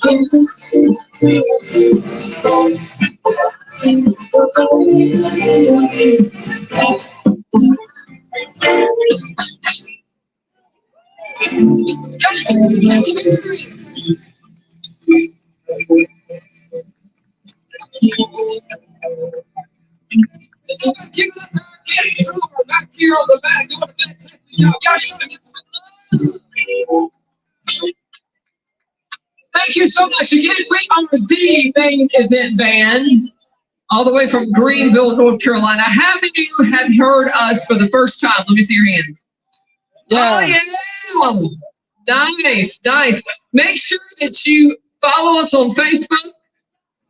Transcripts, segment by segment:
Give it up for our guests who are back here on the back doing a fantastic job. Y'all should have given some love. Thank you so much. Again, we are the main event band, all the way from Greenville, North Carolina. How many of you have heard us for the first time? Let me see your hands. Yeah. Oh, yeah. Nice, nice. Make sure that you follow us on Facebook,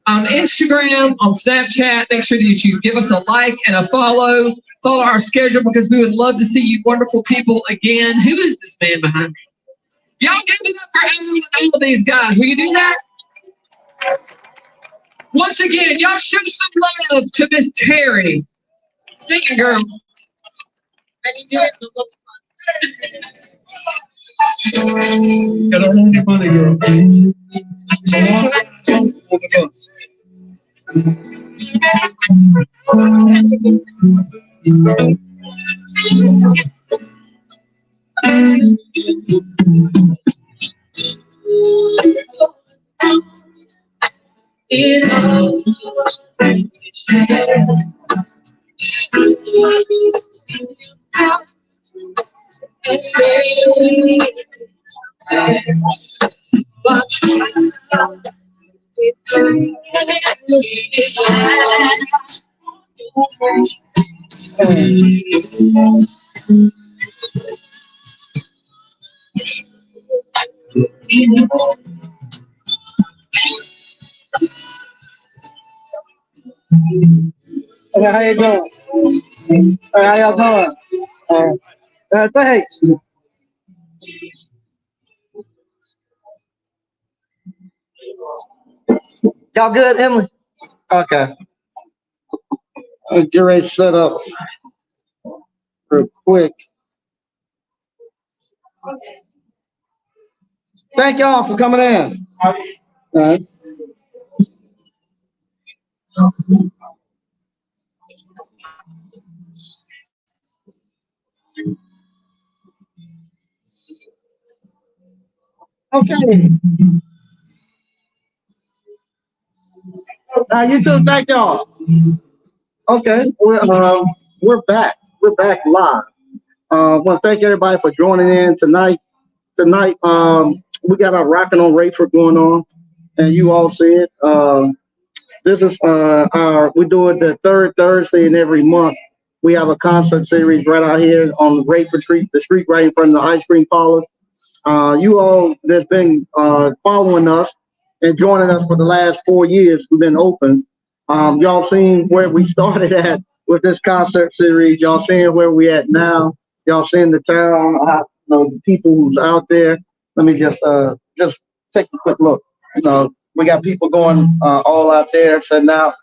on Instagram, on Snapchat. Make sure that you give us a like and a follow. Follow our schedule because we would love to see you wonderful people again. Who is this man behind me? Y'all give it up for Alan and all of these guys. Will you do that? Once again, y'all show some love to Miss Terry. Sing it, girl. Can you do it? Gotta hold your money, girl. Okay, how you doing? How y'all doing? Thanks. Y'all good, Emily? Okay. I'll get ready to set up real quick. Thank y'all for coming in. All right. Okay. You too. Thank y'all. Okay, we're back. We're back live. I want to thank everybody for joining in tonight. Tonight, we got our Rockin' on Rayford going on, and you all see it. This is we're doing the third Thursday in every month. We have a concert series right out here on Rayford Street, the street right in front of the ice cream parlor. You all that's been following us and joining us for the last 4 years, we've been open. Y'all seen where we started at with this concert series. Y'all seeing where we at now. Y'all seeing the town, the people who's out there. Let me just take a quick look. We got people going all out there setting out.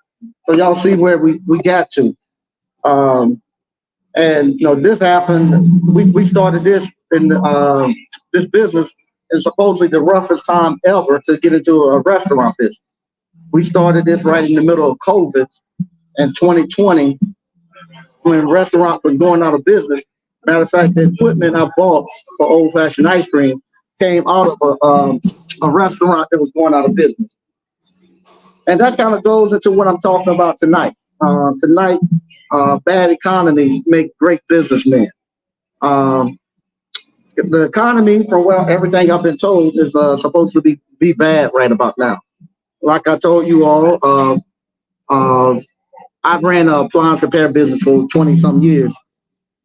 So y'all see where we got to. And this happened. We started this in this business is supposedly the roughest time ever to get into a restaurant business. We started this right in the middle of COVID in 2020 when restaurants were going out of business. Matter of fact, the equipment I bought for Old Fashioned Ice Cream came out of a restaurant that was going out of business. And that kind of goes into what I'm talking about tonight. Tonight, bad economies make great businessmen. The economy, from everything I've been told, is supposed to be bad right about now. Like I told you all, I've ran an appliance repair business for 20-some years.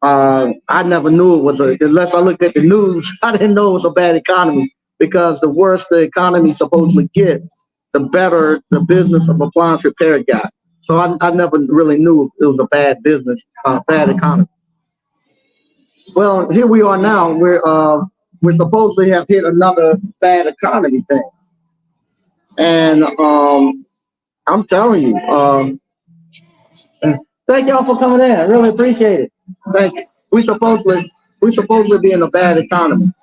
I never knew it was unless I looked at the news, I didn't know it was a bad economy, because the worse the economy supposedly gets, the better the business of appliance repair got. So I never really knew it was a bad business, bad economy. Well, here we are now. We're supposedly have hit another bad economy thing. And I'm telling you, thank y'all for coming in. I really appreciate it. Thank you. We supposedly be in a bad economy.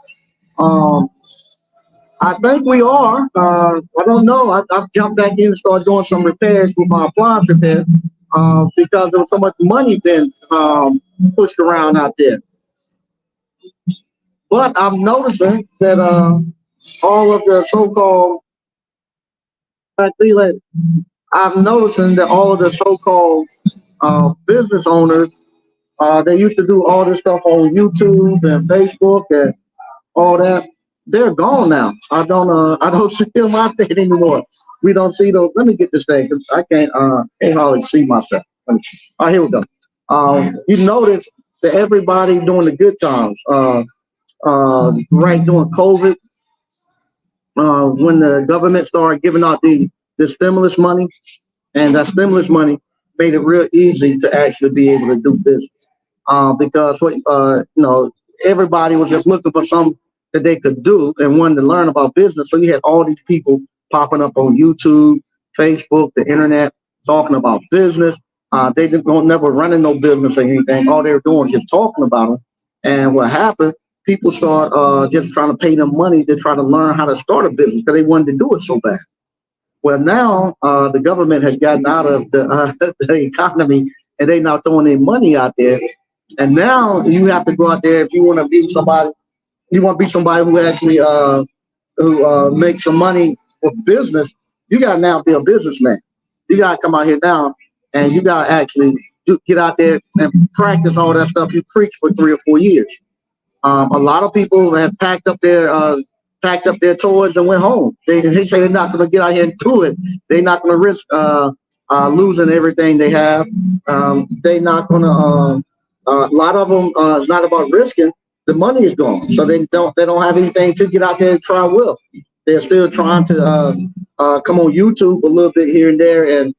I think we are. I don't know. I've jumped back in and started doing some repairs with my appliance repair because there was so much money being pushed around out there. But I'm noticing that all of the so-called, I feel like I'm noticing that all of the so-called business owners, they used to do all this stuff on YouTube and Facebook and all that. They're gone now. I don't see them out there anymore. We don't see those. Let me get this thing 'cause I can't hardly see myself. All right, here we go. You notice that everybody during the good times, right during COVID, when the government started giving out the stimulus money, and that stimulus money made it real easy to actually be able to do business. Because what everybody was just looking for something that they could do and wanted to learn about business. So you had all these people popping up on YouTube, Facebook, the internet, talking about business. They don't never running no business or anything. All they were doing was just talking about them. And what happened? People start just trying to pay them money to try to learn how to start a business because they wanted to do it so bad. Well, now the government has gotten out of the economy and they now throwing their money out there. And now you have to go out there if you want to be somebody. You want to be somebody who actually who makes some money for business. You got to now be a businessman. You got to come out here now and you got to actually get out there and practice all that stuff you preach for 3 or 4 years. A lot of people have packed up their toys and went home. They say they're not going to get out here and do it. They're not going to risk losing everything they have. They're not going to. A lot of them it's not about risking. The money is gone, so they don't have anything to get out there and try with. They're still trying to come on YouTube a little bit here and there and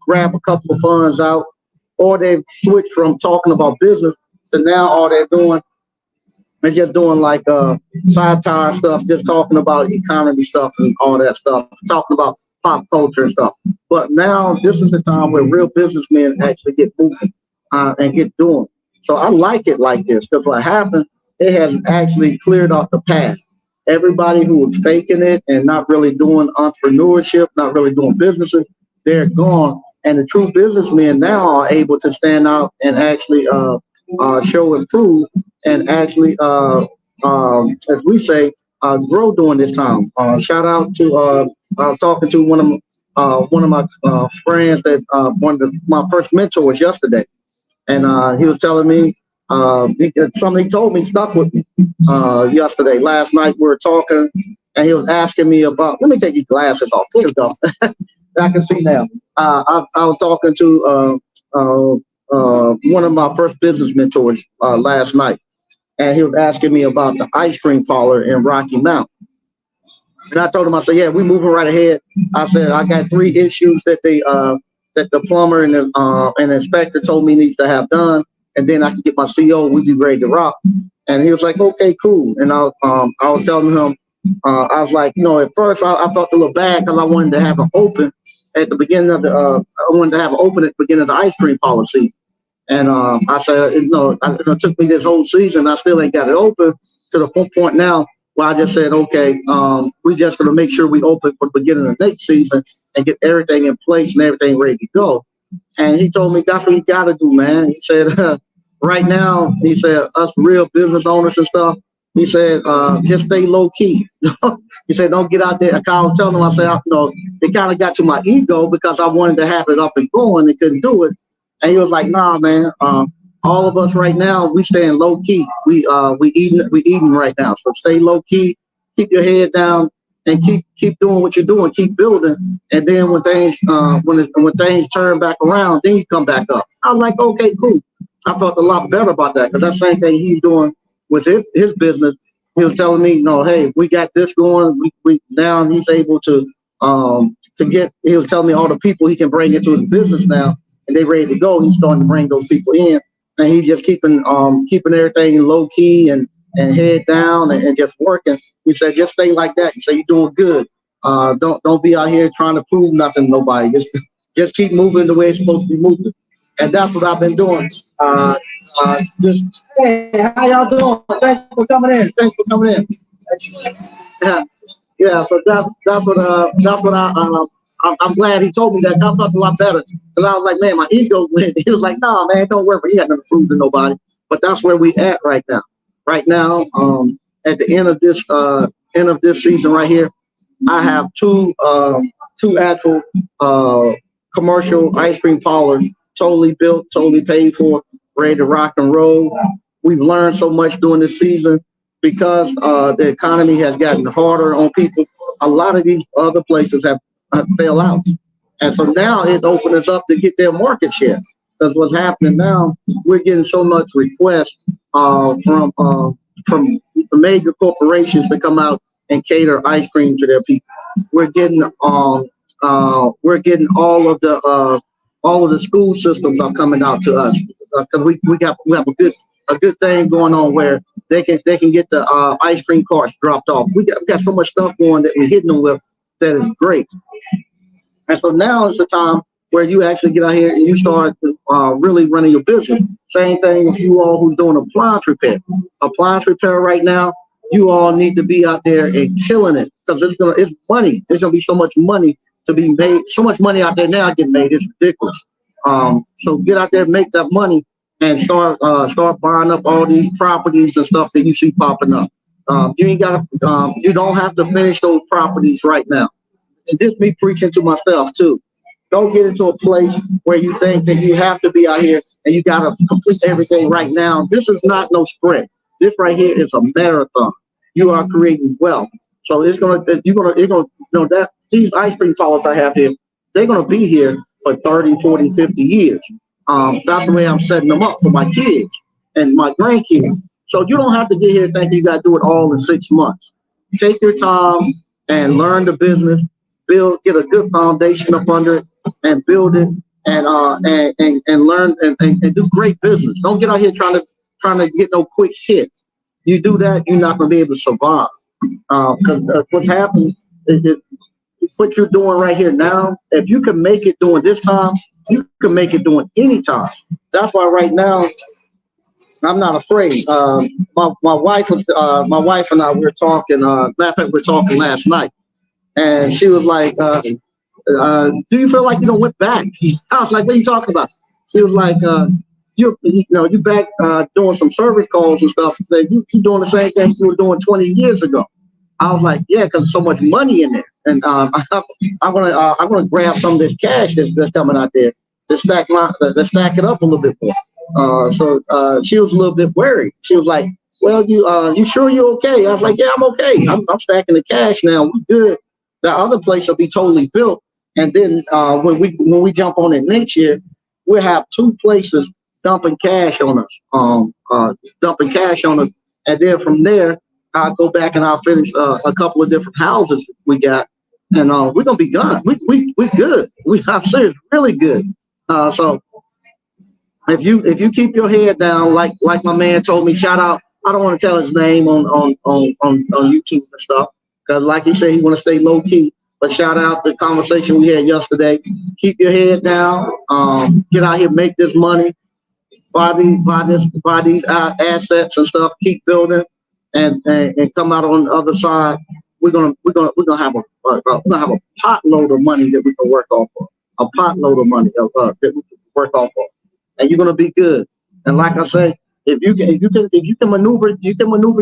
grab a couple of funds out, or they've switched from talking about business to now all they're doing is just doing like satire stuff, just talking about economy stuff and all that stuff, talking about pop culture and stuff. But now this is the time where real businessmen actually get moving and get doing. So I like it like this because what happened, it has actually cleared off the path. Everybody who was faking it and not really doing entrepreneurship, not really doing businesses, they're gone. And the true businessmen now are able to stand out and actually show and prove and actually, as we say, grow during this time. Shout out to I was talking to one of my friends that one of my first mentors yesterday, and he was telling me something he told me stuck with me yesterday. Last night we were talking, and he was asking me about. Let me take these glasses off. There we go. I can see now. I was talking to one of my first business mentors last night, and he was asking me about the ice cream parlor in Rocky Mount. And I told him, I said, yeah, we're moving right ahead. I said, I got 3 issues that that the plumber and the inspector told me needs to have done, and then I can get my CO. We'd be ready to rock. And he was like, okay, cool. And I was telling him, I was like, at first I felt a little bad because I wanted to have an open at the beginning of I wanted to have an open at the beginning of the ice cream policy. And I said, it took me this whole season. I still ain't got it open to the point now where I just said, okay, we just going to make sure we open for the beginning of the next season and get everything in place and everything ready to go. And he told me, that's what you got to do, man. He said, right now, he said, us real business owners and stuff, he said, just stay low key. He said, don't get out there. I was telling him, I said, it kind of got to my ego because I wanted to have it up and going and couldn't do it. And he was like, nah, man, all of us right now, we staying low key. We eating right now. So stay low key, keep your head down and keep doing what you're doing, keep building. And then when things when things turn back around, then you come back up. I was like, okay, cool. I felt a lot better about that because that same thing he's doing with his business. He was telling me, hey, we got this going. We now he's able to get. He was telling me all the people he can bring into his business now, and they ready to go. He's starting to bring those people in, and he's just keeping everything low key and head down and just working. He said, just stay like that. He said, you're doing good. Don't be out here trying to prove nothing to nobody. Just keep moving the way it's supposed to be moving. and that's what I've been doing. Just hey, how y'all doing? Thanks for coming in. Thanks for coming in. Yeah, yeah. So that's what I'm glad he told me that. That felt a lot better because I was like, man, my ego went. He was like, nah, man, don't worry. He had nothing to prove to nobody. But that's where we at right now. Right now, at the end of this season right here, I have two actual commercial ice cream parlors, totally built, totally paid for, ready to rock and roll. We've learned so much during this season because the economy has gotten harder on people. A lot of these other places have failed out, and so now it's opened us up to get their market share. Because what's happening now, we're getting so much requests from the major corporations to come out and cater ice cream to their people. We're getting all of the school systems are coming out to us because we have a good thing going on where they can get the ice cream carts dropped off. We got so much stuff going that we're hitting them with that is great. And so now is the time where you actually get out here and you start really running your business. Same thing with you all who's doing appliance repair. Appliance repair right now, you all need to be out there and killing it because it's money. There's gonna be so much money to be made. So much money out there now getting made. It's ridiculous. So get out there, make that money, and start buying up all these properties and stuff that you see popping up. You don't have to finish those properties right now. And this me preaching to myself too. Don't get into a place where you think that you have to be out here and you gotta complete everything right now. This is not no sprint. This right here is a marathon. You are creating wealth. So you're gonna that these ice cream parlors I have here, they're gonna be here for 30, 40, 50 years. That's the way I'm setting them up for my kids and my grandkids. So you don't have to get here thinking you gotta do it all in 6 months. Take your time and learn the business, get a good foundation up under it, and build it and learn and do great business. Don't get out here trying to get no quick hits. You do that, you're not gonna be able to survive. Because what's happening is what you're doing right here now. If you can make it during this time, you can make it during any time. That's why right now I'm not afraid. My wife and I we were talking. Matter of fact, we were talking last night, and she was like, "Do you feel like you don't went back?" I was like, "What are you talking about?" She was like, "You back doing some service calls and stuff." She said, "You doing the same thing you were doing 20 years ago." I was like, "Yeah, because there's so much money in there, and I'm gonna grab some of this cash that's coming out there to stack it up a little bit more." So she was a little bit worried. She was like, "Well, you sure you're okay?" I was like, "Yeah, I'm okay. I'm stacking the cash now. We good. The other place will be totally built, and then when we jump on it next year, we'll have 2 places dumping cash on us, and then from there I'll go back and I'll finish a couple of different houses we got, and we're gonna be done. We good. I'm serious, really good. So if you keep your head down, like my man told me, shout out. I don't want to tell his name on YouTube and stuff, because like he said, he want to stay low key. But shout out the conversation we had yesterday. Keep your head down. Get out here, make this money. Buy these assets and stuff. Keep building, and come out on the other side. We're gonna have a potload of money that we can work off of. A potload of money that we can work off of, and you're gonna be good. And like I say, if you can maneuver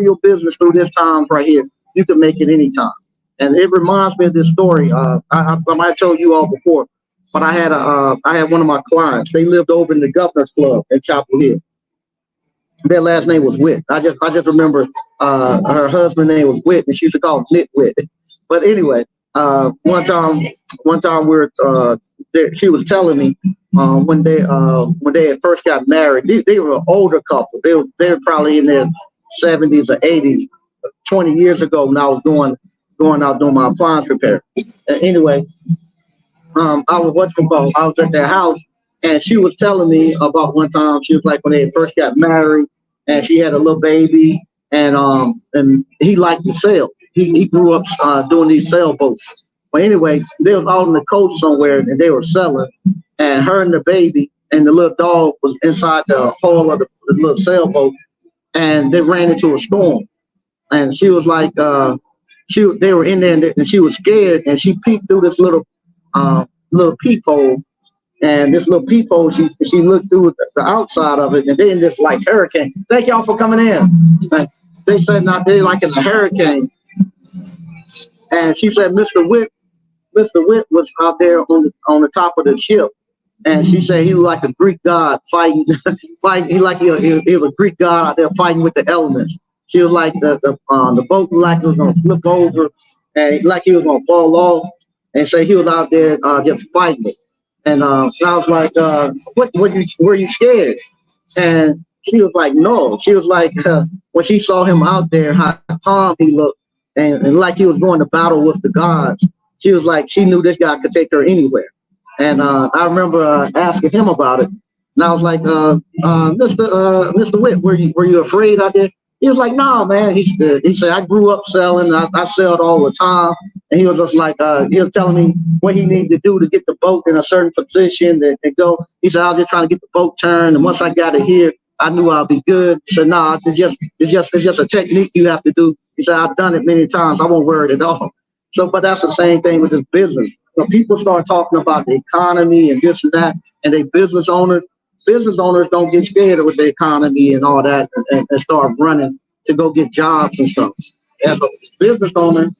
your business through this time right here, you can make it anytime. And it reminds me of this story. I might have told you all before, but I had one of my clients. They lived over in the Governor's Club in Chapel Hill. Their last name was Witt. I just remember her husband's name was Witt, and she used to call him Nitwit. But anyway, one time she was telling me when they had first got married. They were an older couple. They were probably in their 70s or 80s. 20 years ago, when I was going out doing my appliance repair. And anyway, I was at their house, and she was telling me about one time. She was like, when they first got married, and she had a little baby, and he liked to sail. He grew up doing these sailboats. But anyway, they was out on the coast somewhere, and they were selling, and her and the baby and the little dog was inside the hull of the little sailboat, and they ran into a storm. And she was like, they were in there, and she was scared, and she peeked through this little peephole. And this little peephole, she looked through the outside of it, and they in this like hurricane. Thank y'all for coming in. And they said not they like in a hurricane. And she said Mr. Witt was out there on the top of the ship, and she said he was like a Greek god fighting. He was a Greek god out there fighting with the elements. She was like the boat like it was gonna flip over, and like he was gonna fall off, and say he was out there just fighting. And I was like, were you scared? And she was like, no. She was like, when she saw him out there, how calm he looked, and like he was going to battle with the gods. She was like, she knew this guy could take her anywhere. And I remember asking him about it. And I was like, Mr. Witt, were you afraid out there? He was like, no, man. He said, I grew up selling. I sold all the time. And he was just like, he was telling me what he needed to do to get the boat in a certain position and go. He said, I was just trying to get the boat turned. And once I got it here, I knew I'd be good. He said, no, it's just a technique you have to do. He said, I've done it many times. I won't worry at all. So, but that's the same thing with this business. When people start talking about the economy and this and that, and they business owners don't get scared with the economy and all that and start running to go get jobs and stuff. As a business owner,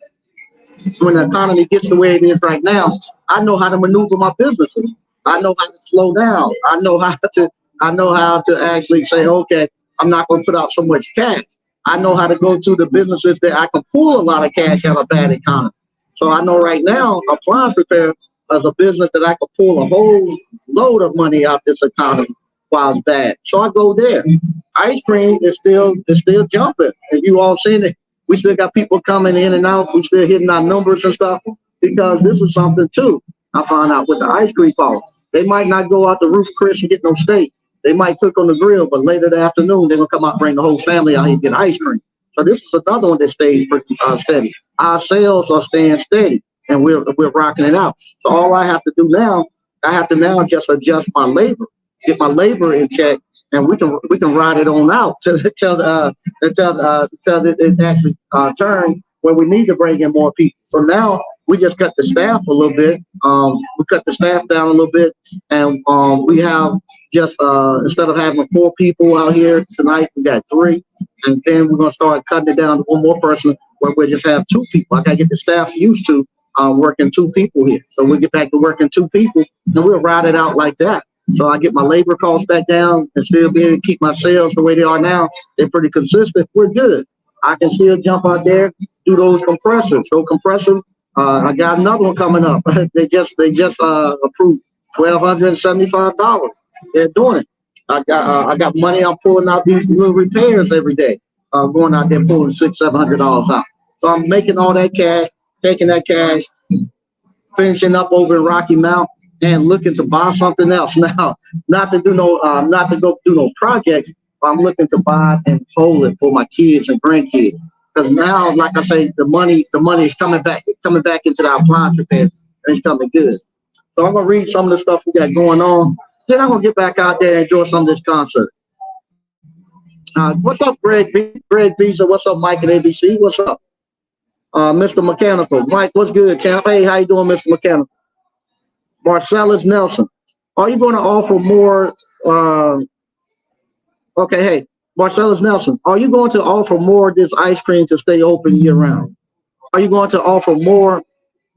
when the economy gets the way it is right now, I know how to maneuver my businesses. I know how to slow down. I know how to actually say, okay, I'm not going to put out so much cash. I know how to go to the businesses that I can pull a lot of cash out of a bad economy. So I know right now, appliance repair is a business that I can pull a whole load of money out this economy while it's bad. So I go there. Ice cream is still jumping. And you all seen it. We still got people coming in and out. We still hitting our numbers and stuff because this is something too. I found out with the ice cream parlor. They might not go out to Ruth Chris and get no steak. They might cook on the grill, but later the afternoon, they're going to come out and bring the whole family out here and get ice cream. So this is another one that stays pretty steady. Our sales are staying steady, and we're rocking it out. So all I have to do now, just adjust my labor, get my labor in check, and we can ride it on out till it actually turn where we need to bring in more people. So now we just cut the staff a little bit. We cut the staff down a little bit, and we have just instead of having 4 people out here tonight, we got 3, and then we're gonna start cutting it down to 1 more person where we just have 2 people. I gotta get the staff used to working 2 people here, so we get back to working 2 people, and we'll ride it out like that. So I get my labor costs back down and still be able to keep my sales the way they are now. They're pretty consistent. We're good. I can still jump out there, do those compressors. I got another one coming up. They just approved $1,275. They're doing it. I got money. I'm pulling out these little repairs every day. Going out there pulling $600-700 out. So I'm making all that cash, taking that cash, finishing up over in Rocky Mount, and looking to buy something else now. Not to go do no project. I'm looking to buy and hold it for my kids and grandkids. Because now, like I say, the money is coming back into the appliance repairs, and it's coming good. So I'm gonna read some of the stuff we got going on. Then I'm gonna get back out there and enjoy some of this concert. What's up, Greg Beezer? What's up, Mike at ABC? What's up, Mr. Mechanical? Mike, what's good, champ? Hey, how you doing, Mr. Mechanical? Marcellus Nelson, are you going to offer more? Okay, hey, Marcellus Nelson, are you going to offer more of this ice cream to stay open year round? Are you going to offer more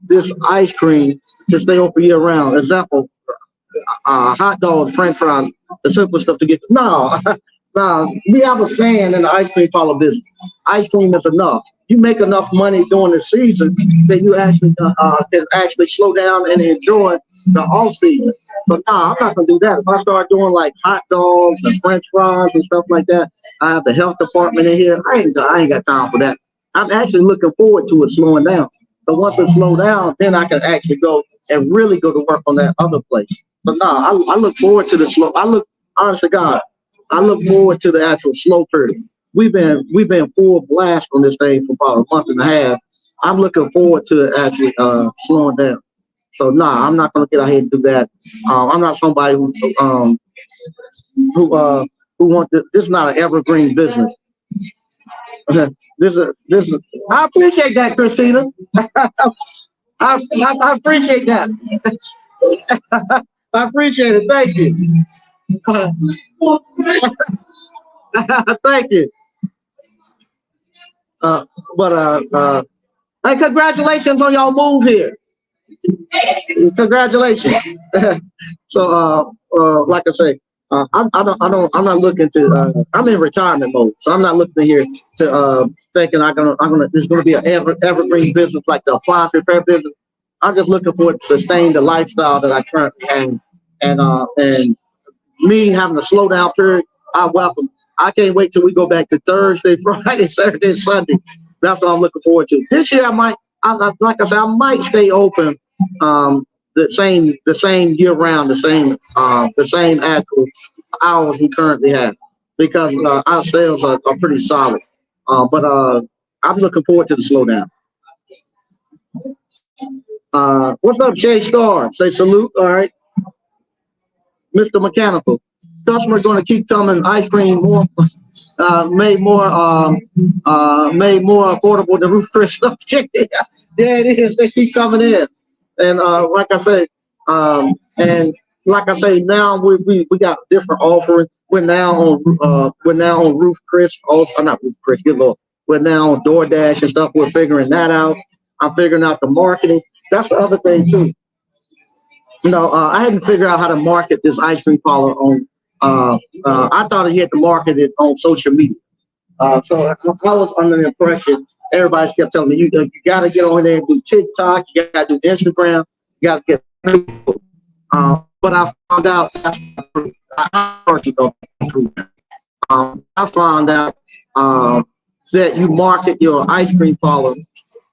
this ice cream to stay open year round? Example, hot dogs, French fries, the simple stuff to get. No, we have a saying in the ice cream parlor business: ice cream is enough. You make enough money during the season that you actually can actually slow down and enjoy the off season. So I'm not gonna do that. If I start doing like hot dogs and French fries and stuff like that, I have the health department in here. I ain't got time for that. I'm actually looking forward to it slowing down. But once it slows down, then I can actually go and really go to work on that other place. So I look forward to the slow. Honest to God, I look forward to the actual slow period. We've been full blast on this thing for about a month and a half. I'm looking forward to it actually slowing down. So I'm not gonna get out here and do that. I'm not somebody who who want this. This is not an evergreen business. This is. I appreciate that, Christina. I appreciate that. I appreciate it. Thank you. Thank you. Hey, congratulations on y'all move here. Congratulations. So, like I say, I'm not looking to. I'm in retirement mode, so I'm not looking here to thinking there's gonna be an evergreen business like the appliance repair business. I'm just looking for it to sustain the lifestyle that I currently have, and me having a slow down period. I welcome. I can't wait till we go back to Thursday, Friday, Saturday, Sunday. That's what I'm looking forward to. This year, like I said, I might stay open the same year round, the same actual hours we currently have, because our sales are pretty solid. But I'm looking forward to the slowdown. What's up, Jay Star? Say salute. All right, Mr. Mechanical. Customers going to keep coming. Ice cream more, made more affordable than Ruth Chris stuff. Yeah, it is. They keep coming in, and like I say, now we got different offerings. We're now on Ruth Chris. Also, not Ruth Chris. Good Lord. We're now on DoorDash and stuff. We're figuring that out. I'm figuring out the marketing. That's the other thing too. I hadn't figured out how to market this ice cream parlor on. I thought he had to market it on social media. So I was under the impression, everybody kept telling me, you got to get on there and do TikTok, you got to do Instagram, you got to get Facebook. But I found out that's not true. I found out that you market your ice cream parlor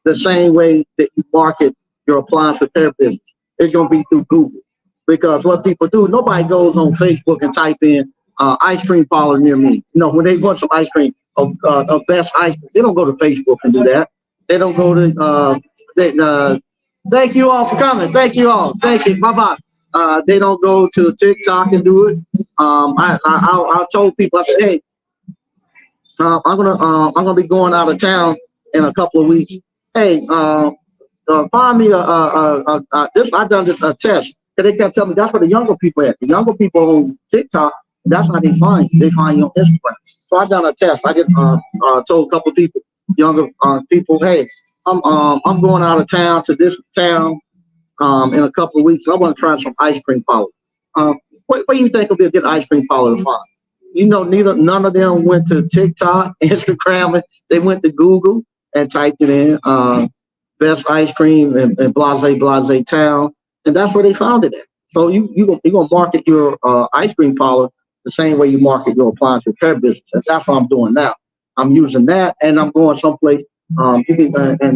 the same way that you market your appliance repair business. It's going to be through Google. Because what people do, nobody goes on Facebook and type in ice cream parlor near me. When they want some ice cream of best ice cream, they don't go to Facebook and do that. They don't go to. Thank you all for coming. Thank you all. Thank you. Bye bye. They don't go to TikTok and do it. I told people, I said, hey, I'm gonna be going out of town in a couple of weeks. Hey, find me I done this a test. Because they kept telling me that's where the younger people at. The younger people on TikTok, that's how they find you. They find you on Instagram. So I done a test. I just told a couple of people, younger people, hey, I'm going out of town to this town in a couple of weeks. I want to try some ice cream parlor. What do you think will be a good ice cream parlor to find? None of them went to TikTok, Instagram. They went to Google and typed it in, best ice cream in blase town. And that's where they found it at. So you're gonna market your ice cream parlor the same way you market your appliance repair business. And that's what I'm doing now. I'm using that, and I'm going someplace. And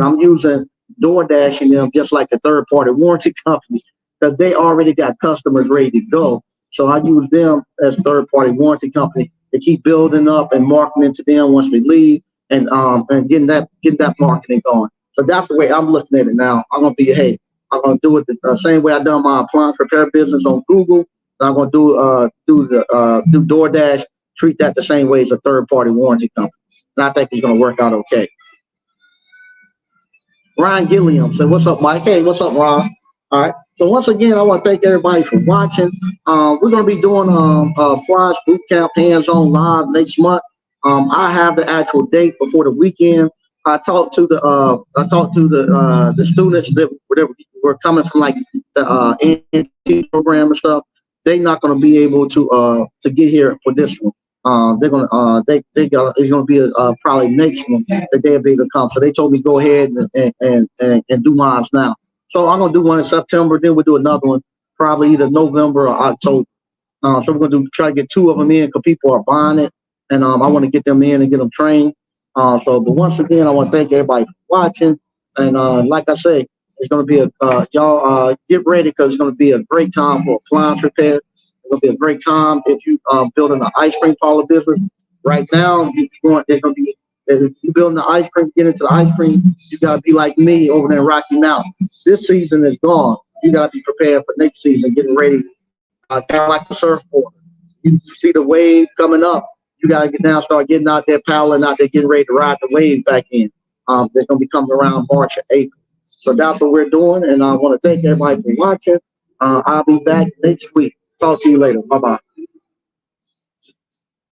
I'm using DoorDash and them just like the third-party warranty company, because they already got customers ready to go. So I use them as third-party warranty company to keep building up and marketing to them once they leave, and getting that marketing going. So that's the way I'm looking at it now. I'm gonna be, hey, I'm gonna do it the same way I done my appliance repair business on Google. I'm gonna do DoorDash, treat that the same way as a third-party warranty company. And I think it's gonna work out okay. Ryan Gilliam said, "What's up, Mike?" Hey, what's up, Ron? All right. So once again, I want to thank everybody for watching. We're gonna be doing Appliance Boot Camp hands-on live next month. I have the actual date before the weekend. I talked to the students that were coming from like the NT program and stuff. They're not going to be able to get here for this one. They're gonna it's gonna be probably next one that they'll be able to come. So they told me go ahead and do mine now. So I'm gonna do one in September. Then we'll do another one probably either November or October. So we're gonna try to get 2 of them in because people are buying it, and I want to get them in and get them trained. But once again, I want to thank everybody for watching. And like I say, it's going to be y'all get ready because it's going to be a great time for appliance repair. It's going to be a great time if you building an ice cream parlor business. Right now, if you're building the ice cream, get into the ice cream, you got to be like me over there in Rocky Mountain. This season is gone. You got to be prepared for next season, getting ready, kind of like the surfboard. you see the wave coming up, you got to now start getting out there, paddling out there, getting ready to ride the wave back in. They're going to be coming around March or April. So that's what we're doing. And I want to thank everybody for watching. I'll be back next week. Talk to you later. Bye-bye.